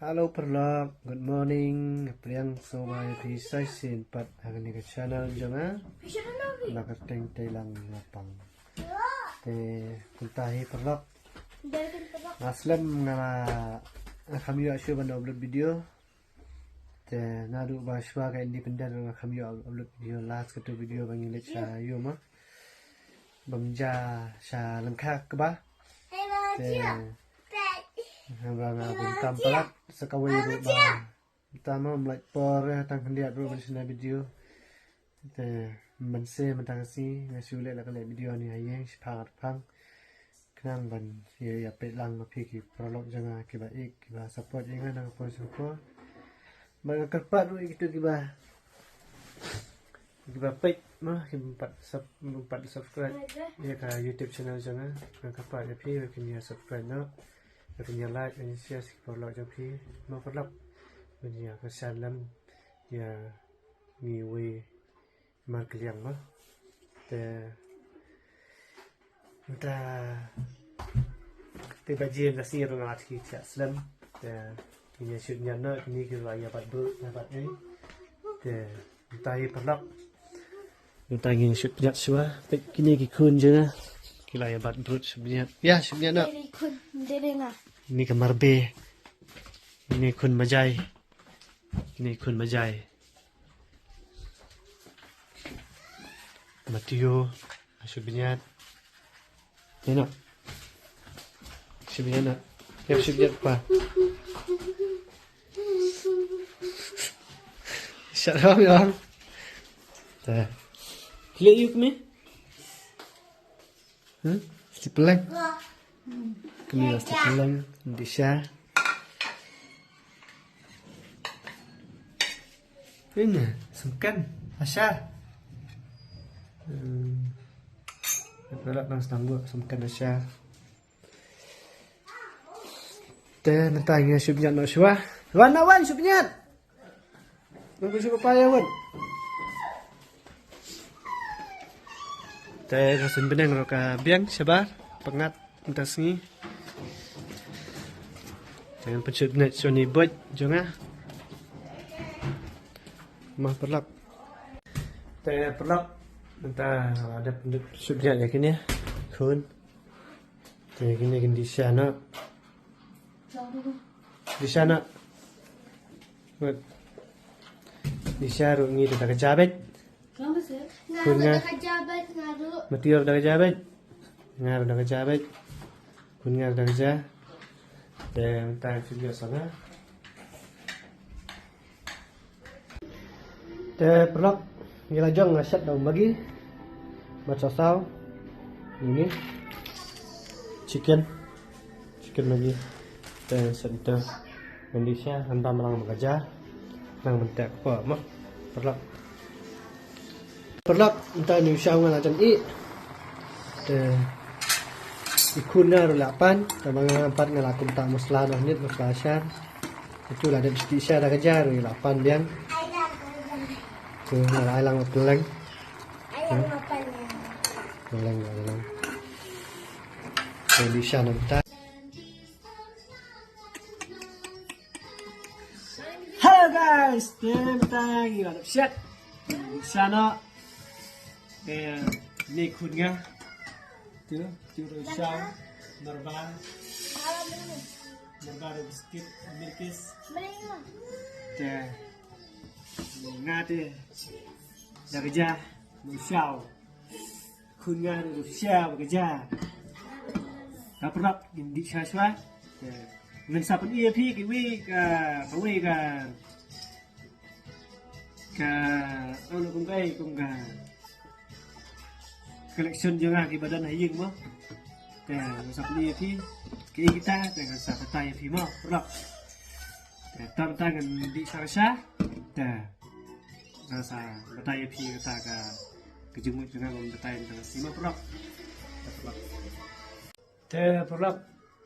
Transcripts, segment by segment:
Halo perlok, good morning. Priang sobai pisai sin pat hari ni ke channel jangan. Nak teng telang lapang. Te kuntahi perlok. Aslam ngala kami asyik benda upload video. Te nadu bahasa ke independent kami upload video last ketu video bagi lecha yo mah. Bamja sha lemkha ke ba. Te Hamba buntam pelak sekawai rupa. Pertama mulai por tang kendiat rupa di video. Te mense mentangsi ngasulit lah kalau video ni ayang sipat pang. Kenang ban ya pelang mapi ki prolog jangan kiba ik kiba support jangan nang por support. Bang kerpat ru gitu kiba. Kiba pek mah kiba subscribe ya ka YouTube channel jangan nang kerpat ya pi kini subscribe no. Punya like dan share si perlok japi mau perlok punya kesan lam ya ngiwe markliang mah te kita bajian kasih orang arti cak slam te punya shootnya no ini kita ya pada ni te entai perlok entai ingin shoot punya semua kini kikun je lah kila ya bat brut sebenarnya ya sebenarnya nak ini kamar B ini kun majai Matio sebenarnya ini nak sebenarnya ya sebenarnya apa siapa yang dah lihat yuk ni Stipelang kami stipelang di Syah ini sungkan Asya pelak nang stanggu sungkan Asya teh mentangnya subnyat no syuah wan subnyat nunggu syuah payah wan teh rasun benang roka biang sabar pengat entas ni jangan pecut net soni bot jangan mah perlap teh perlap entah ada penduk subjek ya kini kun teh kini di sana di sana ni tu tak kejabet kunga matior dah kejabet ngar dah kejabet kunga dah kejah dan tak video sana te perlok gila jong ngaset daun bagi baca saw ini chicken lagi dan center Indonesia hamba melang bekerja nang bentek apa mah perlok entah ni usah ngan acan i ikuna rulapan tamang empat ngelakum tak muslah nit muslah syar itu lah ada istisya dah kejar rulapan biang tu ngalang peleng peleng Indonesia nanti. Hello guys, kita lagi ada siap sana ni kunnya tu rusau merba biskit milkis teh ngate dah kerja rusau kunnya rusau kerja tak pernah di syaswa ngan sapen iya pi kiwi ka pawe ka ono kung ka collection jangan ki badan hayeng mo te sapen iya pi ki kita te sa patay pi mo pernah te tam tangan di syaswa te rasa patay pi kita ka kejumut jangan patay dengan sima pernah te pernah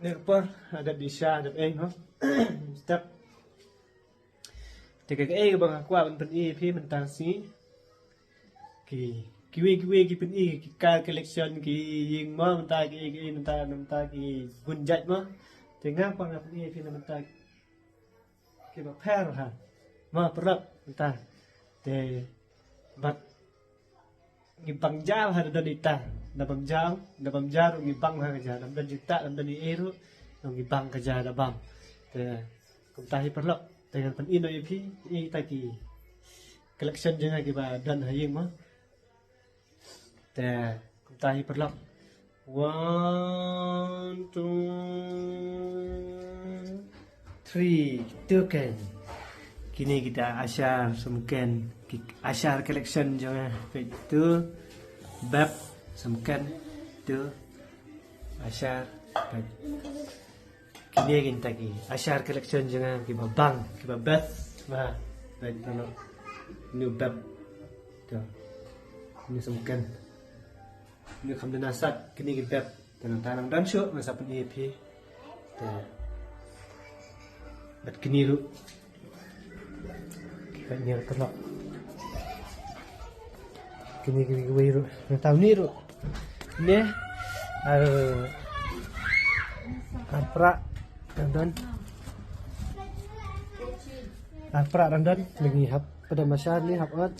Nerpor ada bisa ada ho step te ke bang aku pen pi mentang si kiwi ki pen ki ka collection ki ying mo mentang ki gunjat mo te ngapa na pen pi mentang kiba per ha ma perlak entah te bat ngibang jam ha dan ita dabam jar ngibang ha kaja dan juta dan di eru ngibang kaja dabam te kum tahi perlak dengan pen ino ipi I taki collection jangan kiba dan haying ma te kum tahi perlak 1 2 3 tuken kini kita asyar semken asyar collection jangan itu bab semken itu asyar kini kita ki asyar collection jangan kiba bang kiba beth bah baik no new bab tu ini semken ini kami nasat kini kita tanang dan syuk masa pun EP tu bat kini lu kita ni terlok kini gue ru tahu ni ru ni apra dan lagi hap pada masa ni hap ot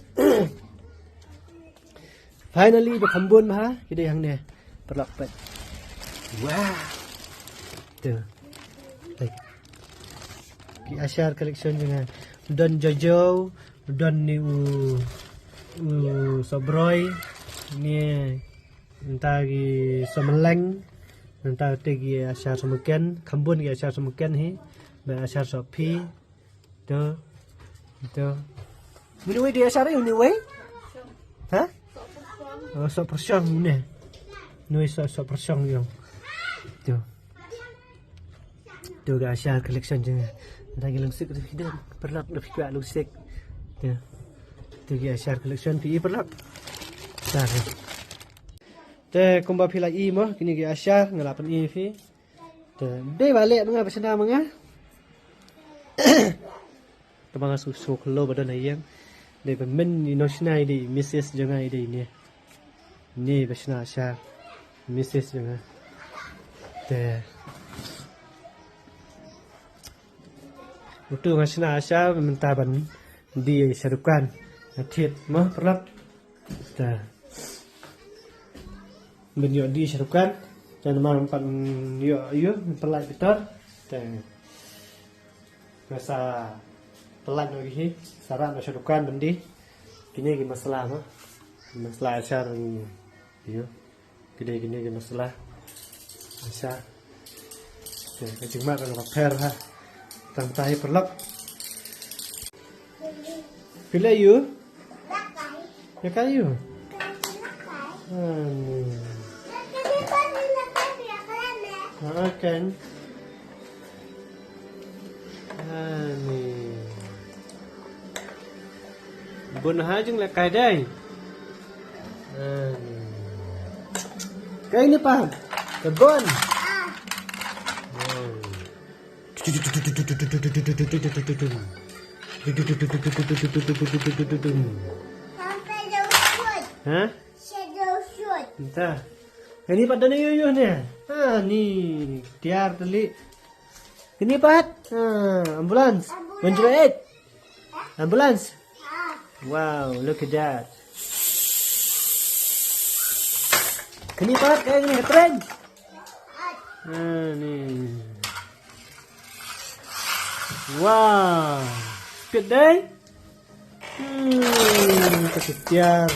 finally the kambun ha kita yang ni perlak pat wah tu like ki asyar collection dengan don jojo don ni sobroy ni entah gi someleng entah tegi asyar semaken kambun gi asyar semaken hi ba asyar sopi tu ni we dia asyar ni we ha so persyang ni nuai so persyang yang tu ga asyar collection je lagi langsik tu kita perlak lebih kuat langsik tu ga asyar collection pi perlak sar te kumba pila I mo kini ga asyar ngalapan I fi te de balik menga pasana menga tabang susu kelo badan ayang de men ni no snai di Mrs jangai di ni pasana asyar Mrs jangai te Utu ngasina asya mentaban di Syarukan Thiet mah perlap ta menyo di Syarukan dan mampan yo pelai pitar ta masa pelan lagi saran Syarukan bendi kini ki masalah mah masalah asya yo gini masalah asya ta kecima kan per ha Tantai perlak. Pilih you? Ya kayu. Kan. Ani. Bun hajung le kai dai. Kai ni paham? Kebun. Hah? Shadow shoot. Entah. Ini pada ni yo ni. Ni tiar tali. Ini pat. Ambulans. 108. Ambulans. Wow, look at that. Ini pat kayak ni keren. Ni. Wow, speed day. Kesekian.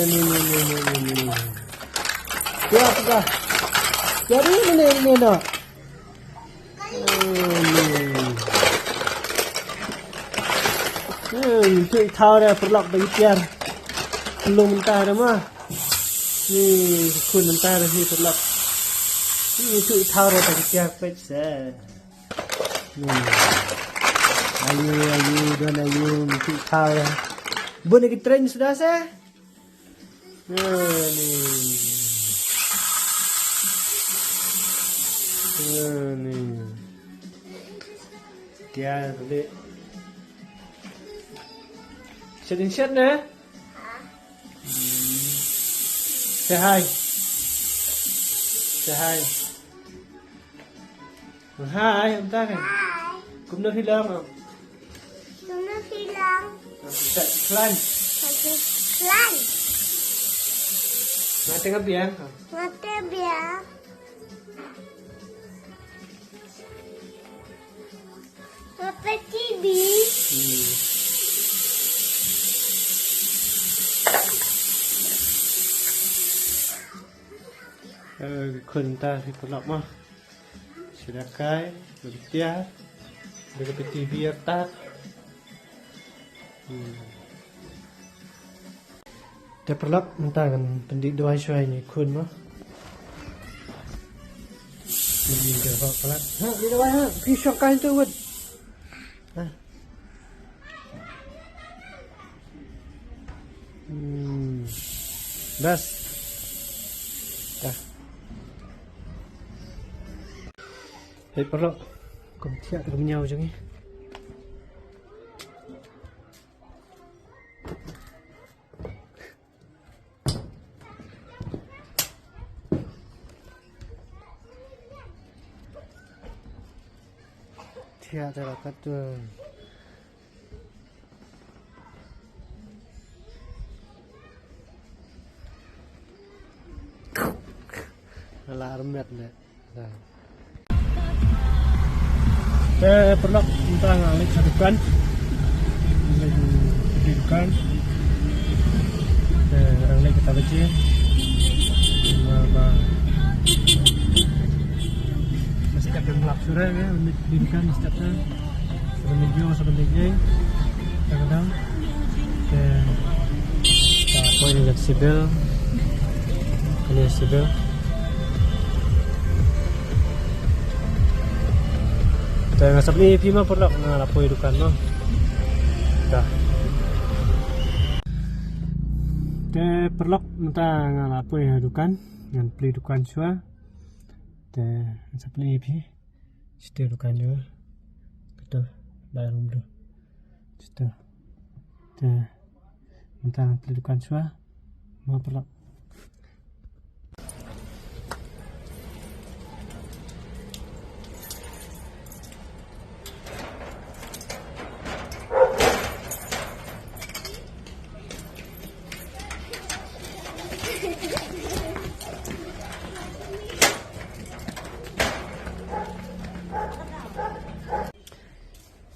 Ni. Ya apa? Jadi ini nak. Cuy tahu dah perlak bagi tiar. Belum mentah dah mah. Ni kun mentah dah si perlak. Ni cuy tahu dah bagi tiar pecah. Ayu dan ayu cuy tahu dah. Bun lagi train sudah sah. Ni. Tiar dek. Shot na? Say hi. Say hi. Hai, ông ta kìa. Hai. Cũng nó phi lông không? Chúng nó phi long. Chạy clan. Tapi lan. Mati ngabiang không? Mata biar. Mata TV.คนta thì có lọc mà. Chỉ là cái, rồi bị tia, rồi bị tivi tắt. Dia perlap mentah kan pendik doa syai ni kun mah. Ini dia bawa pelat. Ha, dia doa ha. Pergi syokkan tu wud. Ha. Bas. Dah. Hei perlap. Kau tiap tu menyau je ni. Tiada terdapat tu. Alarm dah. Perlu kita ngalik satu kan, kan. Orang lagi kita baca. Setiap yang melap surat ya, pendidikan setiapnya sebenarnya kadang-kadang apa yang sipil ini sipil dan ngasap ni pima perlu ngalapoy dukan no dah perlu minta ngalapoy dukan dengan beli dukan sua seperti ini, situ dukan juga, betul, bayar dulu, situ, tentang pendudukan sua, mau perlu.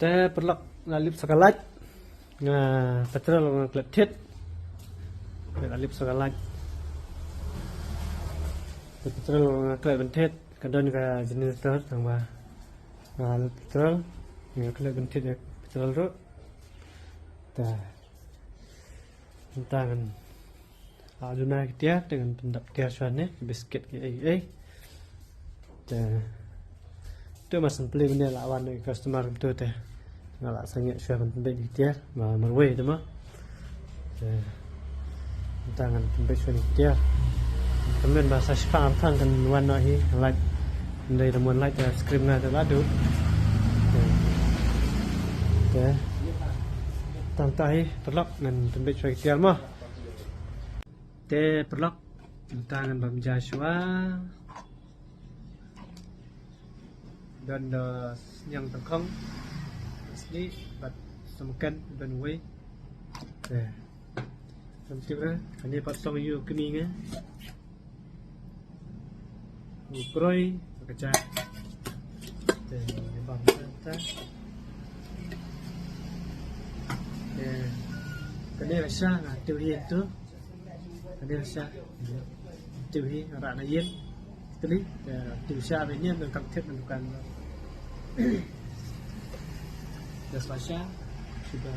Kita perlu ngalip sekalat, petrol ngaklet hit, ngalip sekalat, petrol ngaklet bentit, kadang juga jenis ter, tambah ngalip petrol, ngaklet bentit ya petrol tu, dah, tentang aduna kita dengan pendap dia suannya biscuit itu masih beli benda lawan customer betul teh. Ngalak sangat syah pembeli dia merway tu mah tangan pembeli syah dia kemudian bahasa Jepang kan warna hi like dari temuan like screen na terladu tantai perlok dan pembeli syah dia mah te perlok tangan bamja syah dan yang terkong asli buat semukan dan way nanti ini pasang you keninga ukroi kerja bang kita kene rasa tiêu hiền tu kene rasa tiêu hiền orang lain tadi tiêu sa với nhân cần thiết bukan das Wasser sudah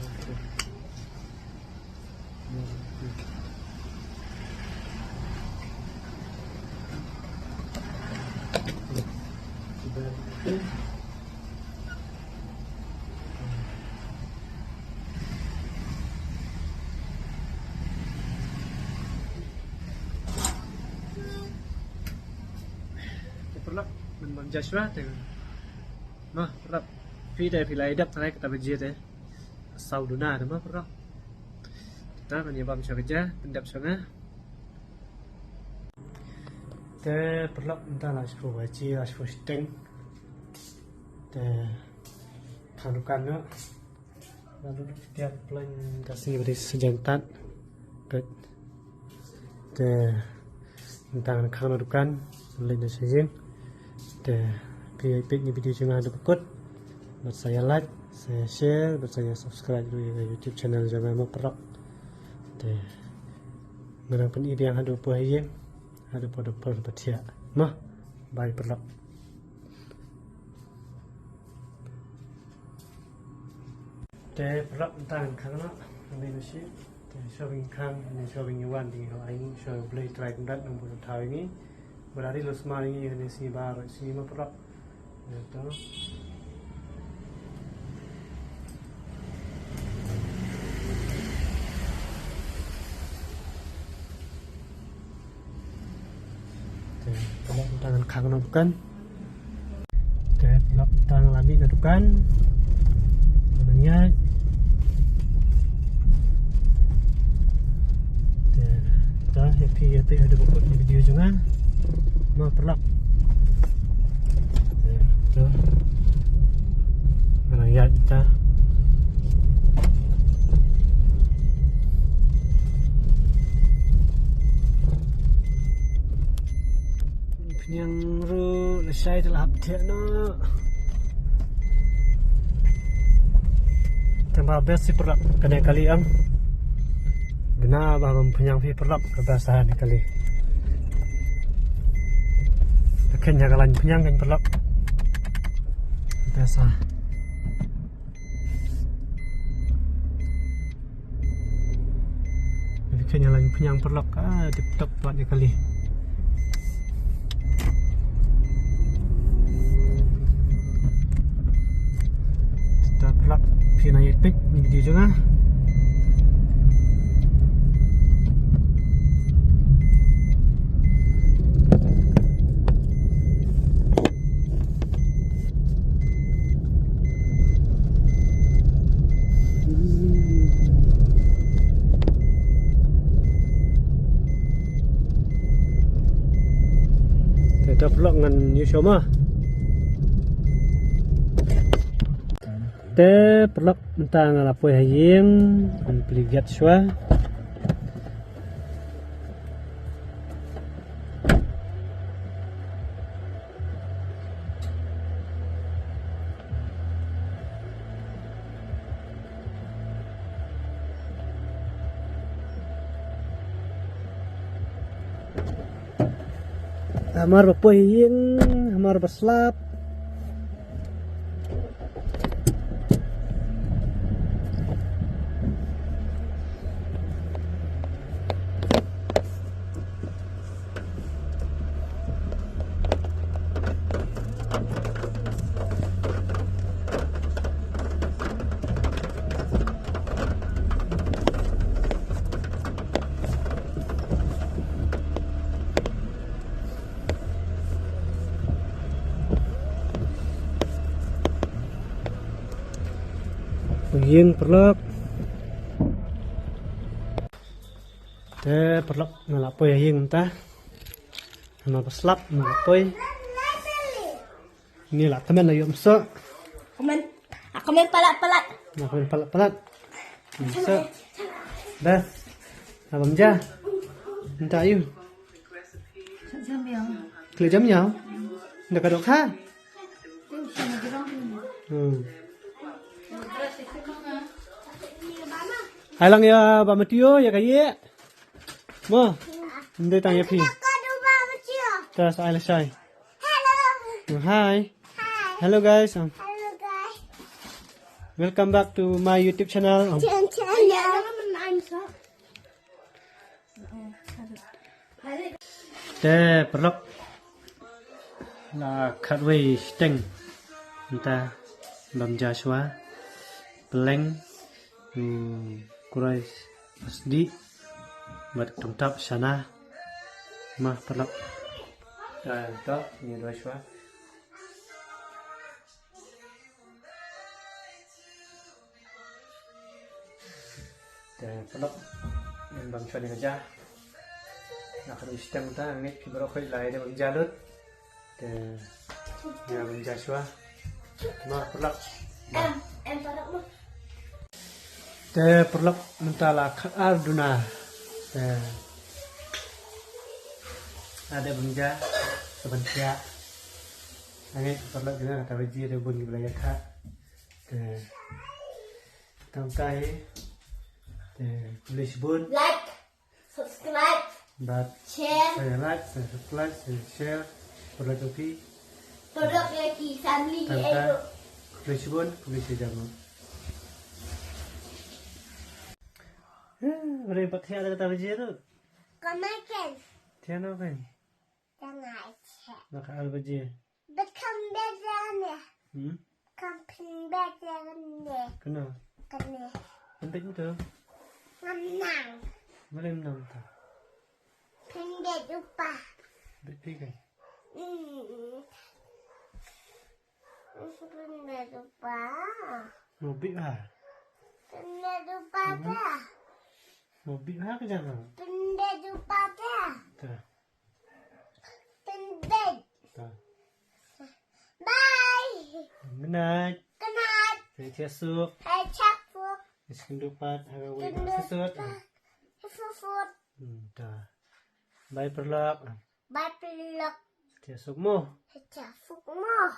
perlu menjajah tu, mah perlu video filai dap terakhir kita berjaya deh, sauduna tu mah perlu, kita menyebab kerja pendap sana, Te perlak entah lah sepuluh baci lah sepuluh steng. Te kanukan no. Lalu setiap plan kasih beri sejantan. Ket. Te entah kanukan lain dah sejeng. Te pipik ni video jangan ada berikut. Buat saya like, saya share, buat saya subscribe dulu ya YouTube channel jangan mau perlak. Te menang pen yang ada buah yang ada pada perbatia mah baik perlak te perlak tang karena ini masih te shopping kang ini shopping yuan di kalau ini show play try kundat nombor tahu ini berarti lu semua ini si baru si mah perlak itu pelak tangan kang nadukan pelak tangan lami nadukan namanya kita happy ada buku di video juga mau pelak tuh namanya kita yang ru lesai telah update no tambah best si perlap kena kali am gena bah mempunyang fi perlap kebasahan kali akhirnya kalian punyang kan perlap biasa akhirnya lain punyang perlap tip top buatnya kali pelak Vina Epic ni video juga kita pelak dengan Yushoma te perlak tentang lapoi haying an peligat shwa amar lapoi haying amar berslap Yang perlak te perlak ngalapoi yang entah nama peslap ngalapoi ini lah teman lah yuk so Aku main palat-palat. nah kau palat so dah abang ja entah yuk klik jam nhau ndak kadok ha hai lang ya ba matio ya kaye mo ndai tang ya pi tas ai la sai Hello. hi Hi. hello guys Hello guys. welcome back to my YouTube channel te perlok la khatwei steng nta bam Joshua peleng kurai asdi buat tungtap sana mah perlok to ni Joshua te perlok yang bam Joshua ni aja akan istem ta angit kibro khoi lai de bang jalut te ya bang Joshua ma perlak Em parok mo. te perlak mentala khak arduna te ada bangja sebentia angit perlak dina ta baji de bun wilayah kha te tangkai te tulis bun Like, subscribe, bat share, saya like saya subscribe saya share perlak topi produk lagi family di tangkai Edo. tulis bun tulis jangan boleh pakai ada kata baji tu Kemakan, tiada apa ni jangan cek. nak al baji Bekam bedanya, hmm kamping bedanya, kena kena penting tu menang, boleh menang tak pendek lupa. betul kan Pendek lupa, mobil lah pendek lupa dah, mobil lah ke jangan pendek lupa dah, tak pendek. tak Bye. good night Good night. saya tiasuk Hey, check for iskendupat harga wei Good sesut food. dah bye perlak Bye, peluk. tiasuk mo Check for more.